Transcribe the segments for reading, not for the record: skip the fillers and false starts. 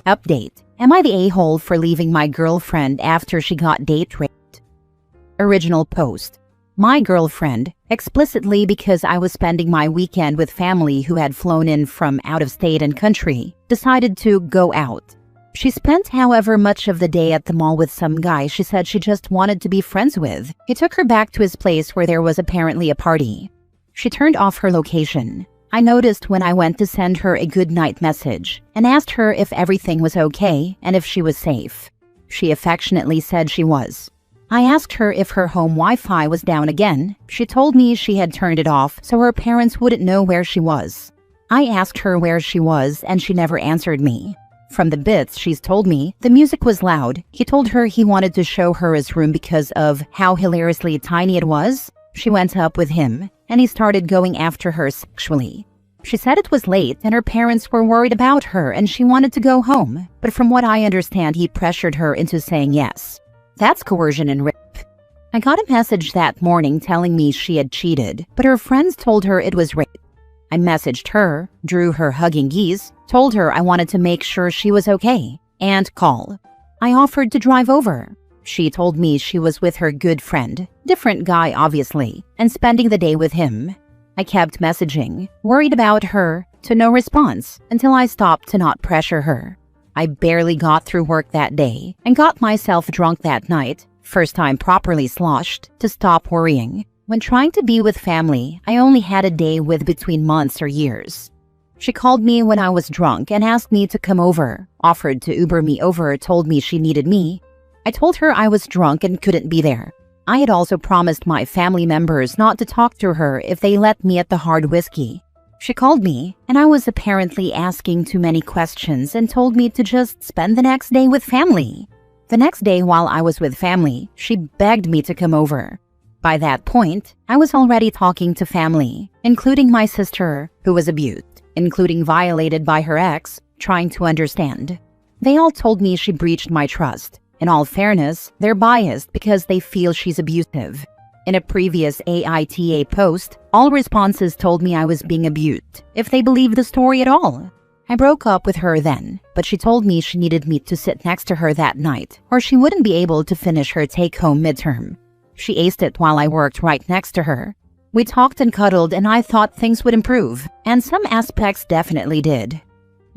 Update. Am I the a-hole for leaving my girlfriend after she got date raped? Original post. My girlfriend, explicitly because I was spending my weekend with family who had flown in from out of state and country, decided to go out. She spent however much of the day at the mall with some guy she said she just wanted to be friends with. He took her back to his place where there was apparently a party. She turned off her location. I noticed when I went to send her a good night message and asked her if everything was okay and if she was safe. She affectionately said she was. I asked her if her home Wi-Fi was down again. She told me she had turned it off so her parents wouldn't know where she was. I asked her where she was and she never answered me. From the bits she's told me, the music was loud. He told her he wanted to show her his room because of how hilariously tiny it was. She went up with him, and he started going after her sexually. She said it was late and her parents were worried about her and she wanted to go home, but from what I understand, he pressured her into saying yes. That's coercion and rape. I got a message that morning telling me she had cheated, but her friends told her it was rape. I messaged her, drew her hugging geese, told her I wanted to make sure she was okay, and call. I offered to drive over. She told me she was with her good friend, different guy obviously, and spending the day with him. I kept messaging, worried about her, to no response, until I stopped to not pressure her. I barely got through work that day and got myself drunk that night, first time properly sloshed, to stop worrying. When trying to be with family, I only had a day with between months or years. She called me when I was drunk and asked me to come over, offered to Uber me over, told me she needed me. I told her I was drunk and couldn't be there. I had also promised my family members not to talk to her if they let me at the hard whiskey. She called me, and I was apparently asking too many questions and told me to just spend the next day with family. The next day while I was with family, she begged me to come over. By that point, I was already talking to family, including my sister, who was abused, including violated by her ex, trying to understand. They all told me she breached my trust. In all fairness, they're biased because they feel she's abusive. In a previous AITA post, all responses told me I was being abused, if they believed the story at all. I broke up with her then, but she told me she needed me to sit next to her that night, or she wouldn't be able to finish her take-home midterm. She aced it while I worked right next to her. We talked and cuddled and I thought things would improve, and some aspects definitely did.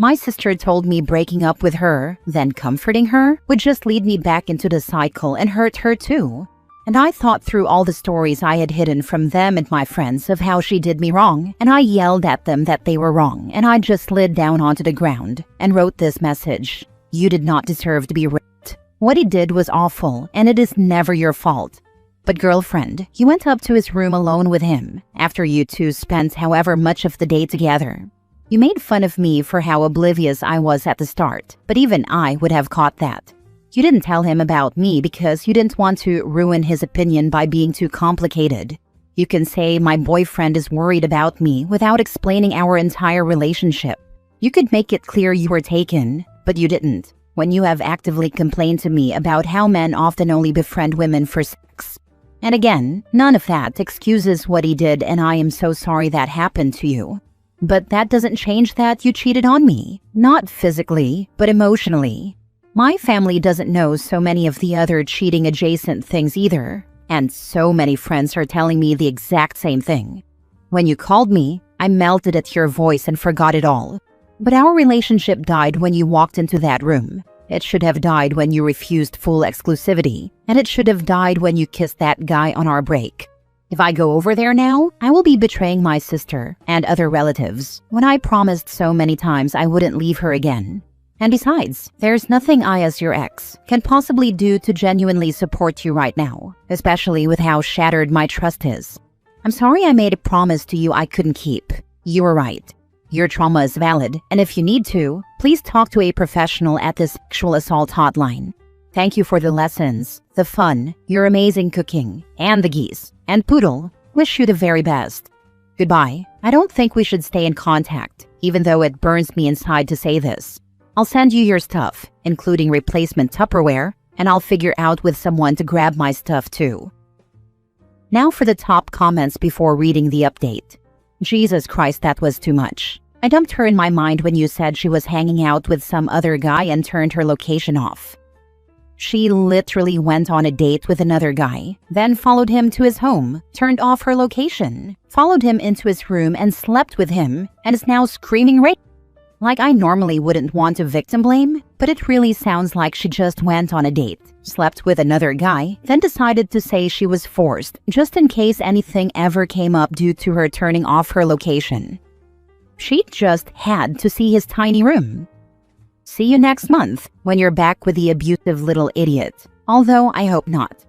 My sister told me breaking up with her, then comforting her, would just lead me back into the cycle and hurt her too. And I thought through all the stories I had hidden from them and my friends of how she did me wrong, and I yelled at them that they were wrong, and I just slid down onto the ground and wrote this message. You did not deserve to be raped. What he did was awful, and it is never your fault. But girlfriend, you went up to his room alone with him, after you two spent however much of the day together. You made fun of me for how oblivious I was at the start, but even I would have caught that. You didn't tell him about me because you didn't want to ruin his opinion by being too complicated. You can say my boyfriend is worried about me without explaining our entire relationship. You could make it clear you were taken, but you didn't, when you have actively complained to me about how men often only befriend women for sex. And again, none of that excuses what he did, and I am so sorry that happened to you. But that doesn't change that you cheated on me. Not physically, but emotionally. My family doesn't know so many of the other cheating adjacent things either, and so many friends are telling me the exact same thing. When you called me, I melted at your voice and forgot it all. But our relationship died when you walked into that room. It should have died when you refused full exclusivity, and it should have died when you kissed that guy on our break. If I go over there now, I will be betraying my sister and other relatives when I promised so many times I wouldn't leave her again. And besides, there's nothing I as your ex can possibly do to genuinely support you right now, especially with how shattered my trust is. I'm sorry I made a promise to you I couldn't keep. You were right. Your trauma is valid, and if you need to, please talk to a professional at the sexual assault hotline. Thank you for the lessons, the fun, your amazing cooking, and the geese. And Poodle, wish you the very best. Goodbye. I don't think we should stay in contact, even though it burns me inside to say this. I'll send you your stuff, including replacement Tupperware, and I'll figure out with someone to grab my stuff too. Now for the top comments before reading the update. Jesus Christ, that was too much. I dumped her in my mind when you said she was hanging out with some other guy and turned her location off. She literally went on a date with another guy, then followed him to his home, turned off her location, followed him into his room and slept with him, and is now screaming rape. Like, I normally wouldn't want to victim blame, but it really sounds like she just went on a date, slept with another guy, then decided to say she was forced, just in case anything ever came up due to her turning off her location. She just had to see his tiny room. See you next month, when you're back with the abusive little idiot. Although, I hope not.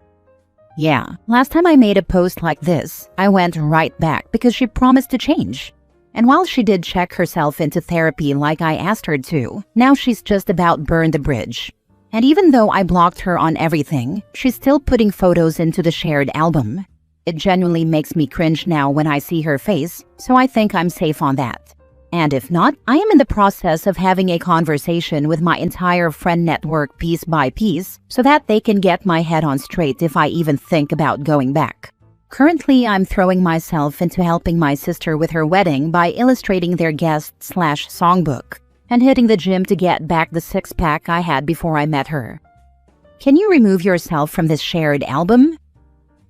Yeah, last time I made a post like this, I went right back because she promised to change. And while she did check herself into therapy like I asked her to, now she's just about burned the bridge. And even though I blocked her on everything, she's still putting photos into the shared album. It genuinely makes me cringe now when I see her face, so I think I'm safe on that. And if not, I am in the process of having a conversation with my entire friend network piece by piece so that they can get my head on straight if I even think about going back. Currently, I'm throwing myself into helping my sister with her wedding by illustrating their guest/songbook and hitting the gym to get back the six-pack I had before I met her. Can you remove yourself from this shared album?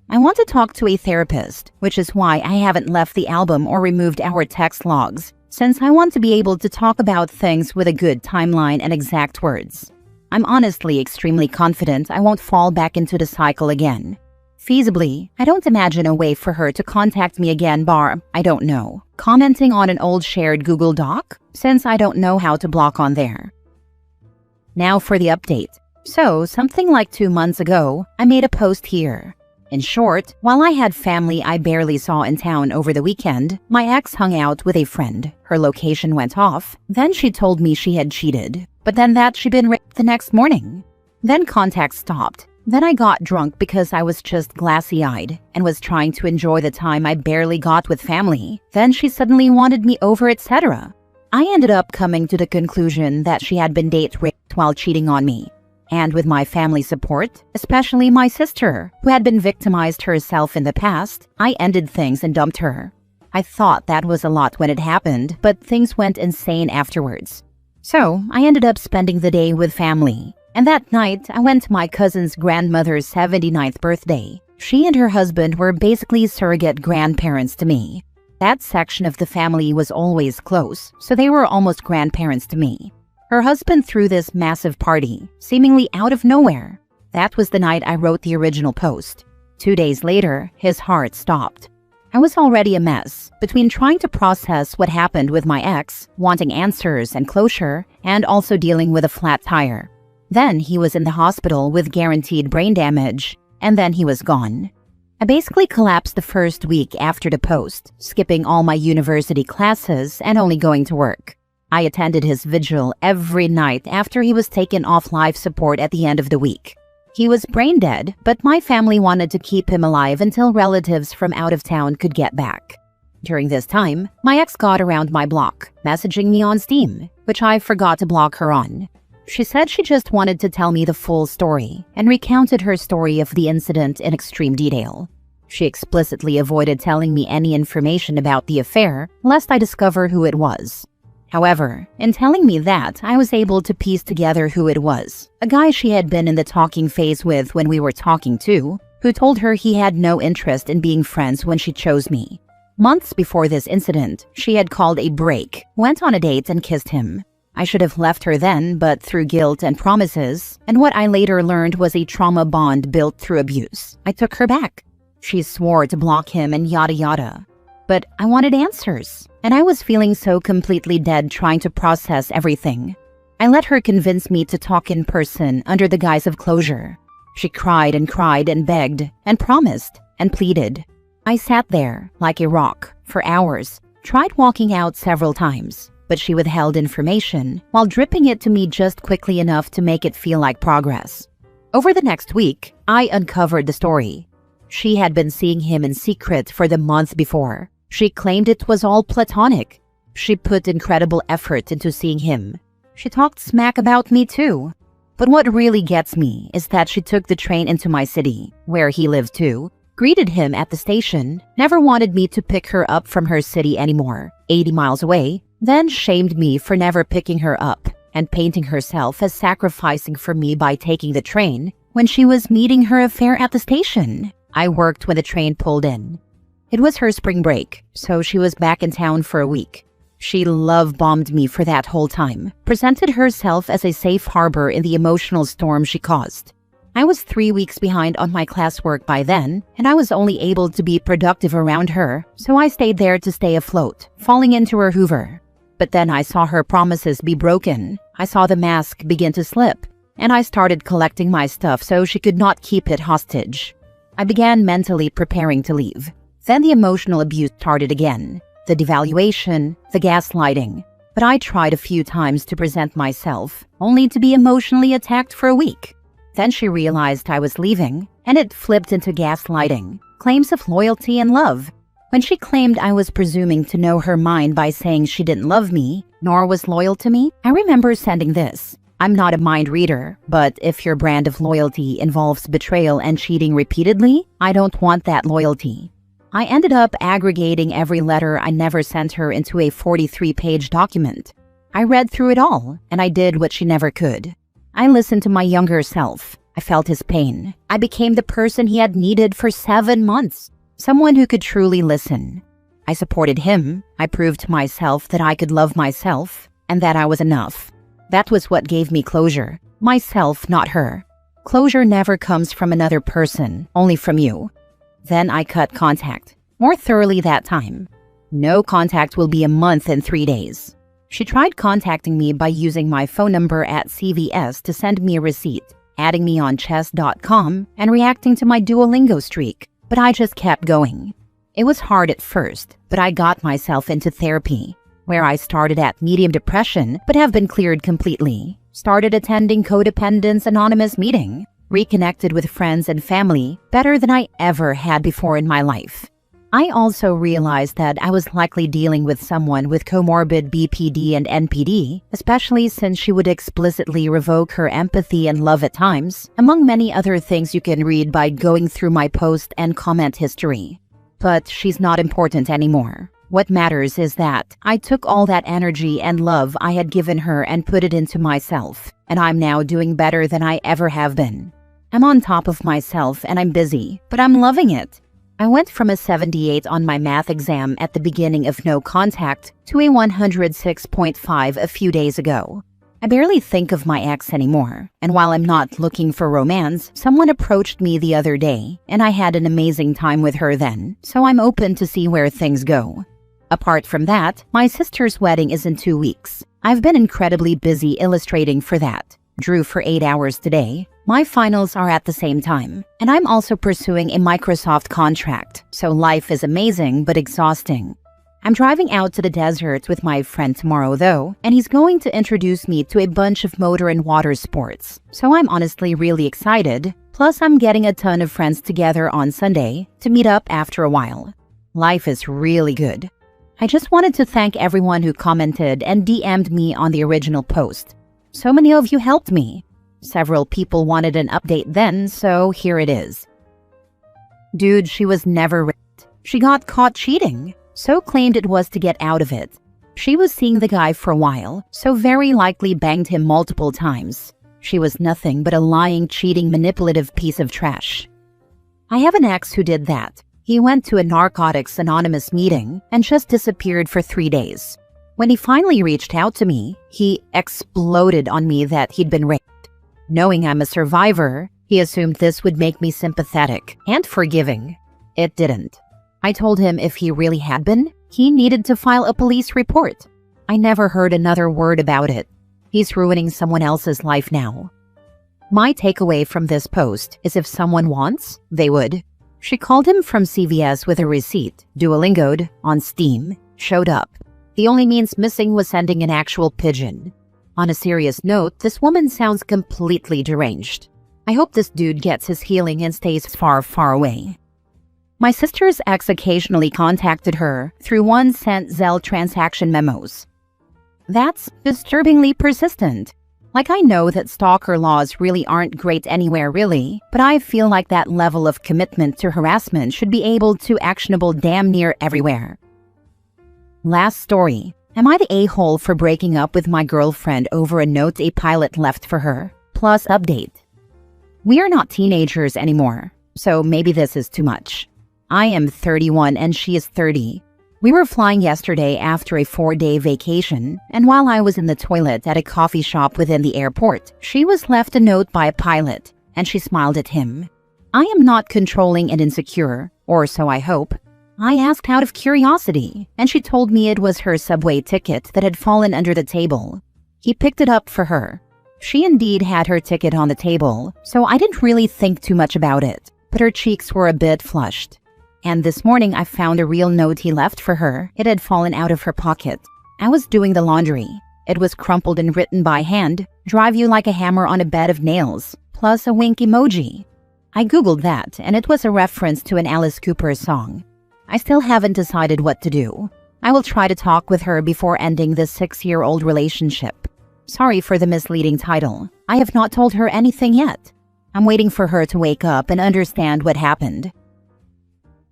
I want to talk to a therapist, which is why I haven't left the album or removed our text logs, since I want to be able to talk about things with a good timeline and exact words. I'm honestly extremely confident I won't fall back into the cycle again. Feasibly, I don't imagine a way for her to contact me again bar, I don't know, commenting on an old shared Google Doc, since I don't know how to block on there. Now for the update. So, something like 2 months ago, I made a post here. In short, while I had family I barely saw in town over the weekend, my ex hung out with a friend. Her location went off, then she told me she had cheated, but then that she'd been raped the next morning. Then contact stopped. Then I got drunk because I was just glassy-eyed and was trying to enjoy the time I barely got with family. Then she suddenly wanted me over, etc. I ended up coming to the conclusion that she had been date raped while cheating on me. And with my family support, especially my sister, who had been victimized herself in the past, I ended things and dumped her. I thought that was a lot when it happened, but things went insane afterwards. So, I ended up spending the day with family. And that night, I went to my cousin's grandmother's 79th birthday. She and her husband were basically surrogate grandparents to me. That section of the family was always close, so they were almost grandparents to me. Her husband threw this massive party, seemingly out of nowhere. That was the night I wrote the original post. 2 days later, his heart stopped. I was already a mess, between trying to process what happened with my ex, wanting answers and closure, and also dealing with a flat tire. Then he was in the hospital with guaranteed brain damage, and then he was gone. I basically collapsed the first week after the post, skipping all my university classes and only going to work. I attended his vigil every night after he was taken off life support at the end of the week. He was brain dead, but my family wanted to keep him alive until relatives from out of town could get back. During this time, my ex got around my block, messaging me on Steam, which I forgot to block her on. She said she just wanted to tell me the full story and recounted her story of the incident in extreme detail. She explicitly avoided telling me any information about the affair, lest I discover who it was. However, in telling me that, I was able to piece together who it was. A guy she had been in the talking phase with when we were talking too, who told her he had no interest in being friends when she chose me. Months before this incident, she had called a break, went on a date and kissed him. I should have left her then, but through guilt and promises, and what I later learned was a trauma bond built through abuse, I took her back. She swore to block him and yada yada. But I wanted answers, and I was feeling so completely dead trying to process everything. I let her convince me to talk in person under the guise of closure. She cried and begged, and promised, and pleaded. I sat there, like a rock, for hours, tried walking out several times, but she withheld information while dripping it to me just quickly enough to make it feel like progress. Over the next week, I uncovered the story. She had been seeing him in secret for the month before. She claimed it was all platonic. She put incredible effort into seeing him. She talked smack about me too. But what really gets me is that she took the train into my city, where he lived too, greeted him at the station, never wanted me to pick her up from her city anymore, 80 miles away, then shamed me for never picking her up and painting herself as sacrificing for me by taking the train when she was meeting her affair at the station. I worked when the train pulled in. It was her spring break, so she was back in town for a week. She love-bombed me for that whole time, presented herself as a safe harbor in the emotional storm she caused. I was 3 weeks behind on my classwork by then, and I was only able to be productive around her, so I stayed there to stay afloat, falling into her hoover. But then I saw her promises be broken. I saw the mask begin to slip, and I started collecting my stuff so she could not keep it hostage. I began mentally preparing to leave. Then the emotional abuse started again. The devaluation, the gaslighting. But I tried a few times to present myself, only to be emotionally attacked for a week. Then she realized I was leaving, and it flipped into gaslighting, claims of loyalty and love. When she claimed I was presuming to know her mind by saying she didn't love me, nor was loyal to me, I remember sending this. I'm not a mind reader, but if your brand of loyalty involves betrayal and cheating repeatedly, I don't want that loyalty. I ended up aggregating every letter I never sent her into a 43-page document. I read through it all, and I did what she never could. I listened to my younger self. I felt his pain. I became the person he had needed for 7 months. Someone who could truly listen. I supported him. I proved to myself that I could love myself, and that I was enough. That was what gave me closure. Myself, not her. Closure never comes from another person, only from you. Then I cut contact, more thoroughly that time. No contact will be a month and 3 days. She tried contacting me by using my phone number at CVS to send me a receipt, adding me on chess.com, and reacting to my Duolingo streak, but I just kept going. It was hard at first, but I got myself into therapy, where I started at medium depression but have been cleared completely. Started attending Codependence Anonymous meeting. Reconnected with friends and family better than I ever had before in my life. I also realized that I was likely dealing with someone with comorbid BPD and NPD, especially since she would explicitly revoke her empathy and love at times, among many other things you can read by going through my post and comment history. But she's not important anymore. What matters is that I took all that energy and love I had given her and put it into myself, and I'm now doing better than I ever have been. I'm on top of myself and I'm busy, but I'm loving it. I went from a 78 on my math exam at the beginning of no contact to a 106.5 a few days ago. I barely think of my ex anymore, and while I'm not looking for romance, someone approached me the other day, and I had an amazing time with her then, so I'm open to see where things go. Apart from that, my sister's wedding is in 2 weeks. I've been incredibly busy illustrating for that. Drew for 8 hours today. My finals are at the same time, and I'm also pursuing a Microsoft contract, so life is amazing but exhausting. I'm driving out to the desert with my friend tomorrow though, and he's going to introduce me to a bunch of motor and water sports, so I'm honestly really excited. Plus I'm getting a ton of friends together on Sunday to meet up after a while. Life is really good. I just wanted to thank everyone who commented and DM'd me on the original post. So many of you helped me. Several people wanted an update then, so here it is. Dude, she was never raped. She got caught cheating, so claimed it was to get out of it. She was seeing the guy for a while, so very likely banged him multiple times. She was nothing but a lying, cheating, manipulative piece of trash. I have an ex who did that. He went to a Narcotics Anonymous meeting and just disappeared for 3 days. When he finally reached out to me, he exploded on me that he'd been raped. Knowing I'm a survivor, he assumed this would make me sympathetic and forgiving. It didn't. I told him if he really had been, he needed to file a police report. I never heard another word about it. He's ruining someone else's life now. My takeaway from this post is if someone wants, they would. She called him from CVS with a receipt, Duolingo'd, on Steam, showed up. The only means missing was sending an actual pigeon. On a serious note, this woman sounds completely deranged. I hope this dude gets his healing and stays far, far away. My sister's ex occasionally contacted her through 1-cent Zelle transaction memos. That's disturbingly persistent. Like, I know that stalker laws really aren't great anywhere really, but I feel like that level of commitment to harassment should be able to actionable damn near everywhere. Last story. Am I the a-hole for breaking up with my girlfriend over a note a pilot left for her? Plus update. We are not teenagers anymore, so maybe this is too much. I am 31 and she is 30. We were flying yesterday after a 4-day vacation, and while I was in the toilet at a coffee shop within the airport, she was left a note by a pilot, and she smiled at him. I am not controlling and insecure, or so I hope. I asked out of curiosity, and she told me it was her subway ticket that had fallen under the table. He picked it up for her. She indeed had her ticket on the table, so I didn't really think too much about it, but her cheeks were a bit flushed. And this morning I found a real note he left for her. It had fallen out of her pocket. I was doing the laundry. It was crumpled and written by hand, "Drive you like a hammer on a bed of nails," plus a wink emoji. I googled that, and it was a reference to an Alice Cooper song. I still haven't decided what to do. I will try to talk with her before ending this 6-year-old relationship. Sorry for the misleading title. I have not told her anything yet. I'm waiting for her to wake up and understand what happened.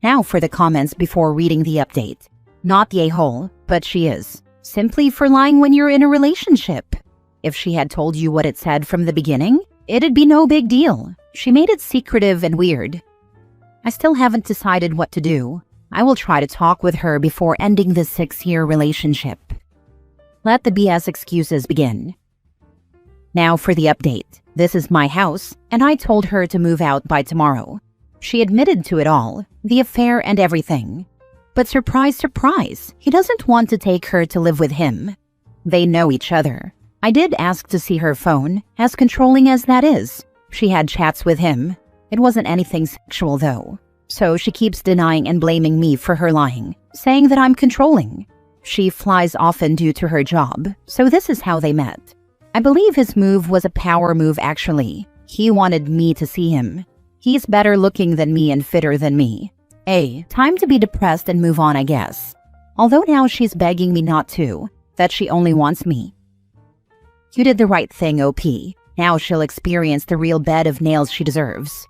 Now for the comments before reading the update. Not the a-hole, but she is. Simply for lying when you're in a relationship. If she had told you what it said from the beginning, it'd be no big deal. She made it secretive and weird. I still haven't decided what to do. I will try to talk with her before ending this 6-year relationship. Let the BS excuses begin. Now for the update. This is my house, and I told her to move out by tomorrow. She admitted to it all, the affair and everything. But surprise, surprise, he doesn't want to take her to live with him. They know each other. I did ask to see her phone, as controlling as that is. She had chats with him. It wasn't anything sexual though. So she keeps denying and blaming me for her lying, saying that I'm controlling. She flies often due to her job, so this is how they met. I believe his move was a power move actually. He wanted me to see him. He's better looking than me and fitter than me. Time to be depressed and move on, I guess. Although now she's begging me not to, that she only wants me. You did the right thing, OP. Now she'll experience the real bed of nails she deserves.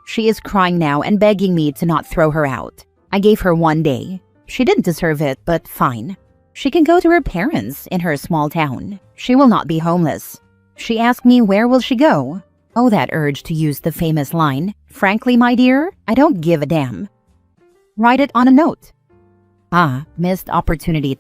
She is crying now and begging me to not throw her out. I gave her 1 day. She didn't deserve it, but fine. She can go to her parents in her small town. She will not be homeless. She asked me where will she go. Oh, that urge to use the famous line, "Frankly, my dear, I don't give a damn." Write it on a note. Missed opportunity.